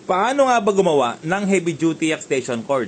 Paano nga ba gumawa ng heavy duty extension cord?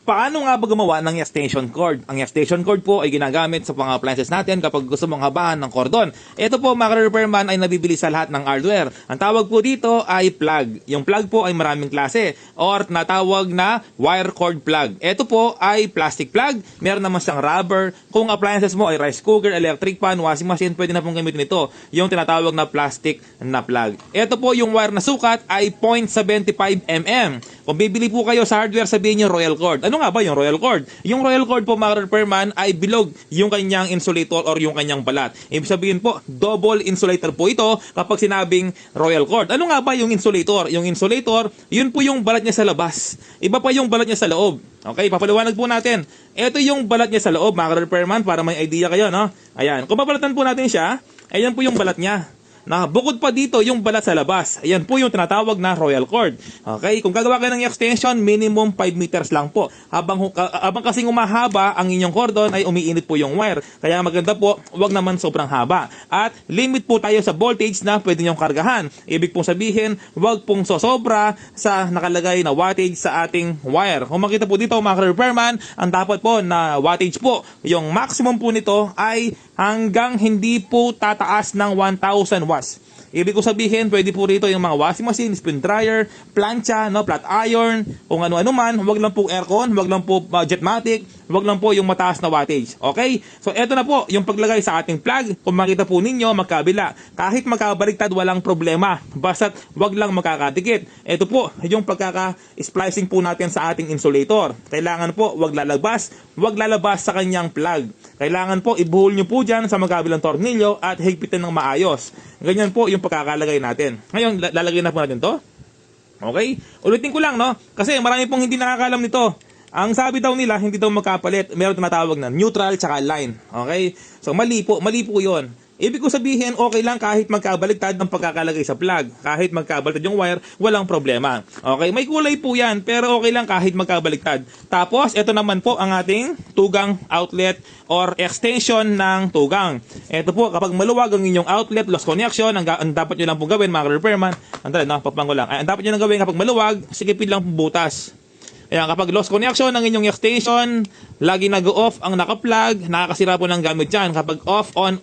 Paano nga ba gumawa ng extension cord? Ang extension cord po ay ginagamit sa mga appliances natin kapag gusto mong habaan ng cordon. Ito po mga repairman ay nabibili sa lahat ng hardware. Ang tawag po dito ay plug. Yung plug po ay maraming klase or natawag na wire cord plug. Ito po ay plastic plug. Meron naman siyang rubber. Kung appliances mo ay rice cooker, electric pan, washing machine, pwede na pong gamitin ito. Yung tinatawag na plastic na plug. Ito po yung wire na sukat ay 0.75 mm. Kung bibili po kayo sa hardware, sabihin nyo royal cord. Ano nga ba yung royal cord? Yung royal cord po mga repairman ay bilog yung kanyang insulator or yung kanyang balat. Ibig sabihin po, double insulator po ito kapag sinabing royal cord. Ano nga ba yung insulator? Yung insulator, yun po yung balat niya sa labas. Iba pa yung balat niya sa loob. Okay, papaliwanag po natin. Ito yung balat niya sa loob mga repairman para may idea kayo, no? Ayan, kung papalatan po natin siya, ayan po yung balat niya. Bukod pa dito yung balat sa labas. Ayan po yung tinatawag na royal cord. Okay? Kung gagawa kayo ng extension, minimum 5 meters lang po. Habang kasing umahaba ang inyong cordon ay umiinit po yung wire. Kaya maganda po, wag naman sobrang haba. At limit po tayo sa voltage na pwede nyong kargahan. Ibig pong sabihin, wag pong sosobra sa nakalagay na wattage sa ating wire. Kung makita po dito mga repairman, ang dapat po na wattage po, yung maximum po nito ay hanggang hindi po tataas ng 1,000 watts. Ibig ko sabihin, pwede po rito yung mga washing machine, spin dryer, plancha, no, flat iron, kung ano-ano man. Huwag lang po aircon, huwag lang po jetmatic, huwag lang po yung mataas na wattage. Okay? So, eto na po yung paglagay sa ating plug. Kung makita po ninyo, magkabila. Kahit magkabaliktad, walang problema. Basta't huwag lang magkakadikit. Eto po, yung pagkaka-splicing po natin sa ating insulator. Kailangan po, huwag lalabas sa kanyang plug. Kailangan po, ibuhol nyo po dyan sa magkabilang tornilyo at higpitin ng maayos. Ganyan po yung pagkakalagay natin. Ngayon, lalagay na po natin to. Okay? Ulitin ko lang, no? Kasi marami pong hindi nakakalam nito. Ang sabi daw nila, hindi daw magkapalit. Meron tinatawag na neutral tsaka line. Okay? So, mali po yun. Ibig ko sabihin, okay lang kahit magkabaliktad ng pagkakalagay sa plug. Kahit magkabaliktad yung wire, walang problema. Okay? May kulay po yan, pero okay lang kahit magkabaliktad. Tapos, ito naman po ang ating tugang outlet or extension ng tugang. Ito po, kapag maluwag ang inyong outlet, lost connection, ang dapat nyo lang po gawin, mga repairman, papang ko lang. Ang dapat nyo lang gawin kapag maluwag, sikipin lang po butas. Ayan, kapag lost connection ng inyong extension, lagi nag-off ang naka-plug, nakakasira po ng gamit dyan. Kapag off, on,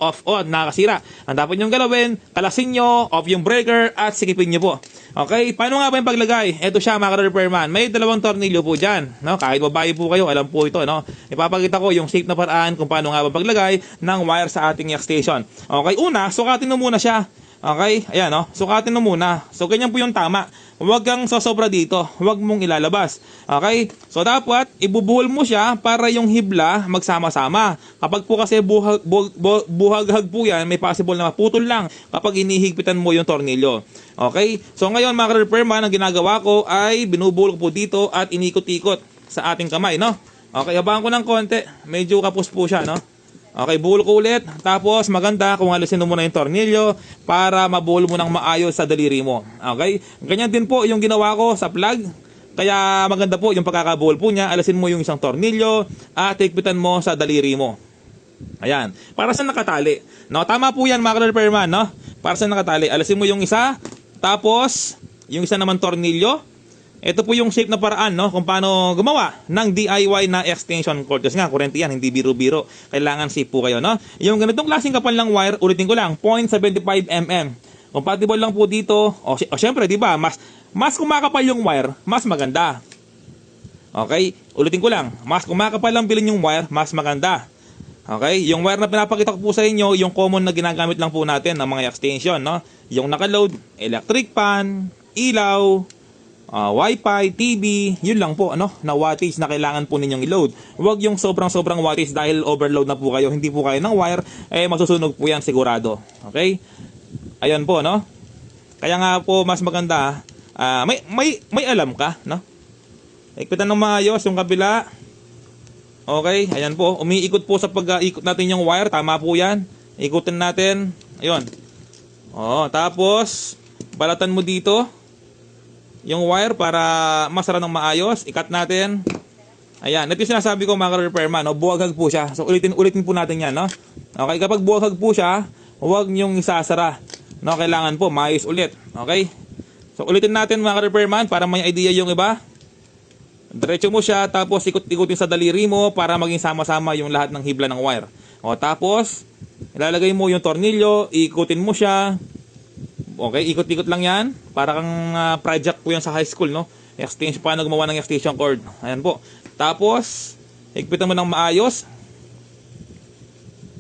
nakakasira. Ang dapat nyo galawin, kalasin nyo, off yung breaker, at sikipin nyo po. Okay, paano nga ba yung paglagay? Ito siya mga repairman. May dalawang tornilyo po dyan. No? Kahit babae po kayo, alam po ito. No? Ipapakita ko yung safe na paraan kung paano nga ba paglagay ng wire sa ating extension. Okay, una, sukatin mo muna siya. Okay, ayan no, sukatin mo muna. So ganyan po yung tama. Huwag kang sosobra dito, huwag mong ilalabas. Okay, so dapat ibubuhol mo siya para yung hibla magsama-sama. Kapag po kasi buhaghag po yan, may possible na maputol lang kapag inihigpitan mo yung tornilyo. Okay, so ngayon mga repairman, ang ginagawa ko ay binubuhol ko po dito at inikot-ikot sa ating kamay, no? Okay, habahan ko ng konti, medyo kapos po siya, no? Okay, buhol ko ulit. Tapos maganda kung alisin mo muna yung tornilyo para mabuhol mo ng maayos sa daliri mo. Okay? Ganyan din po yung ginawa ko sa plug. Kaya maganda po yung pagkakabuhol po niya. Alisin mo yung isang tornilyo at higpitan mo sa daliri mo. Ayan. Para sa nakatali. No, tama po yan mga repairman, no? Para sa nakatali. Alisin mo yung isa. Tapos, yung isa naman tornilyo. Ito po yung shape na paraan, no, kung paano gumawa ng DIY na extension cord. Kasi nga, kurente yan, hindi biro-biro. Kailangan safe po kayo, no? Yung ganitong klaseng kapal ng wire, ulitin ko lang, 0.75 mm. Compatible lang po dito. O syempre, di ba, mas kumakapal yung wire, mas maganda. Okay? Ulitin ko lang, mas kumakapal lang bilhin yung wire, mas maganda. Okay? Yung wire na pinapakita ko po sa inyo, yung common na ginagamit lang po natin ng mga extension, no? Yung naka-load, electric pan, ilaw, Wi-Fi, TV, yun lang po, ano, na wattage na kailangan po ninyong i-load. Huwag yung sobrang wattage dahil overload na po kayo, hindi po kayo ng wire, masusunog po yan sigurado. Okay? Ayan po, no? Kaya nga po, mas maganda, may alam ka, no? Ikpitan ng maayos yung kabila. Okay, ayan po, umiikot po sa pag-ikot natin yung wire, tama po yan. Ikutin natin, ayun. Tapos, balatan mo dito yung wire para masara ng maayos. Ikat natin. Ayan, ito yung sinasabi ko mga repairman, no? Buwaghag po siya. So ulitin po natin yan, no? Okay, kapag buwaghag po siya, huwag nyong isasara, no? Kailangan po maayos ulit. Okay? So ulitin natin mga ka-repairman para may idea yung iba. Diretso mo siya, tapos ikot-ikutin sa daliri mo para maging sama-sama yung lahat ng hibla ng wire. O tapos, ilalagay mo yung tornilyo, ikutin mo siya. Okay, ikot-ikot lang yan. Para kang project po yan sa high school, no? Extension, paano gumawa ng extension cord. Ayan po. Tapos, higpitan mo ng maayos.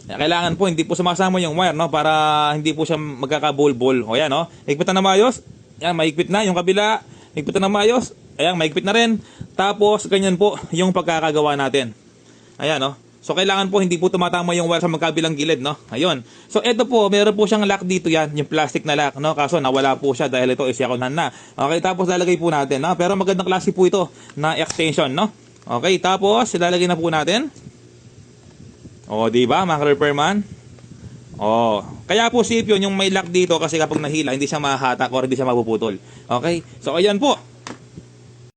Kailangan po, hindi po sumasama yung wire, no? Para hindi po siya magkakabol-bol. O yan, no? Higpitan ng maayos. Yan, mahigpit na. Yung kabila, higpitan ng maayos. Ayan, mahigpit na rin. Tapos, ganyan po yung pagkakagawa natin. Ayan, no? So, kailangan po hindi po tumatama yung wire sa magkabilang gilid, no? Ayun. So, ito po, meron po siyang lock dito yan, yung plastic na lock, no? Kaso, nawala po siya dahil ito is yakunan na. Okay, tapos lalagay po natin, no? Pero magandang klase po ito na extension, no? Okay, tapos, ilalagay na po natin. O, di ba, mga repairman? O, kaya po safe yun, yung may lock dito kasi kapag nahila, hindi siya mahahatak or hindi siya mapuputol. Okay? So, ayan po.